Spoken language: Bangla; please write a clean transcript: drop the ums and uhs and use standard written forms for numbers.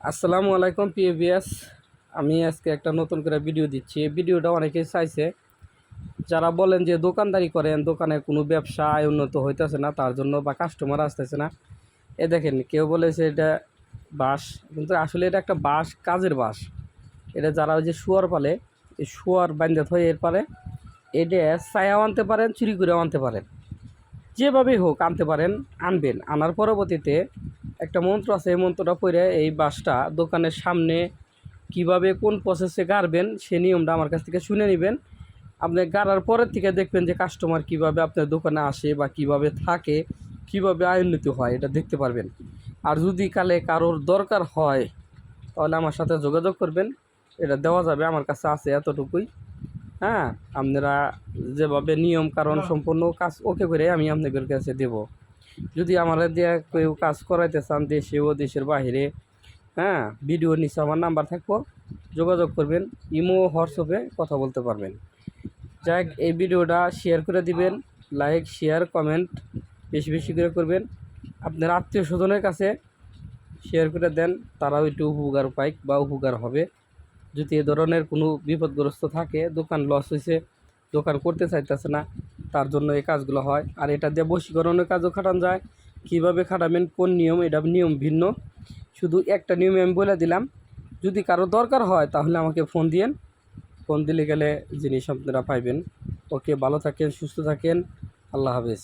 আসসালামু আলাইকুম পিএভিএস। আমি আজকে একটা নতুন করে ভিডিও দিচ্ছি। এই ভিডিওটা অনেকেই চাইছে, যারা বলেন যে দোকানদারি করেন, দোকানে কোনো ব্যবসা আয় উন্নত হইতেছে না, তার জন্য বা কাস্টমার আসতেছে না। এ দেখেন, কেউ বলেছে এটা বাঁশ, কিন্তু আসলে এটা একটা বাঁশ, কাজের বাঁশ। এটা যারা ওই যে শুয়ার পালে, এই শুয়ার বান্ধে থয়ে এর পারে এটা ছায়াও আনতে পারেন, চুরি করেও আনতে পারেন, যেভাবেই হোক আনতে পারেন। আনবেন, আনার পরবর্তীতে একটা মন্ত্র আছে, এই মন্ত্রটা পড়ে এই বাঁশটা দোকানের সামনে কিভাবে কোন প্রসেসে গাড়বেন সে নিয়মটা আমার কাছ থেকে শুনে নেবেন। আপনি গাড়ার পরের থেকে দেখবেন যে কাস্টমার কিভাবে আপনার দোকানে আসে বা কিভাবে থাকে, কিভাবে আয় উন্নতি হয়, এটা দেখতে পারবেন। আর যদি কালে কারোর দরকার হয় তাহলে আমার সাথে যোগাযোগ করবেন, এটা দেওয়া যাবে, আমার কাছে আছে এতটুকুই। হ্যাঁ, আপনারা যেভাবে নিয়ম কারণ সম্পূর্ণ কাজ ওকে করে আমি আপনাদের কাছে দেব। যদি আমার দিয়ে কেউ কাজ করাইতে চান দেশে ও দেশের বাহিরে, হ্যাঁ, ভিডিও নিচে আমার নাম্বার থাকবো, যোগাযোগ করবেন। ইমো হোয়াটসঅ্যাপে কথা বলতে পারবেন। যাই হোক, এই ভিডিওটা শেয়ার করে দিবেন, লাইক শেয়ার কমেন্ট বেশি বেশি করে করবেন। আপনার আত্মীয় স্বজনের কাছে শেয়ার করে দেন, তারাও একটু উপকার পায় বা উপকার হবে। যদি এ ধরনের কোনো বিপদগ্রস্ত থাকে, দোকান লস হয়েছে, দোকান করতে চাইতেছে না, তার জন্য এই কাজগুলো হয়। আর এটা দিয়ে বশীকরণের কাজও খাটান যায়। কীভাবে খাটাবেন, কোন নিয়ম, এটা নিয়ম ভিন্ন। শুধু একটা নিয়মে আমি বলে দিলাম। যদি কারো দরকার হয় তাহলে আমাকে ফোন দিয়েন, ফোন দিলে গেলে জিনিস আপনারা পাইবেন। ওকে, ভালো থাকেন, সুস্থ থাকেন, আল্লাহ হাফেজ।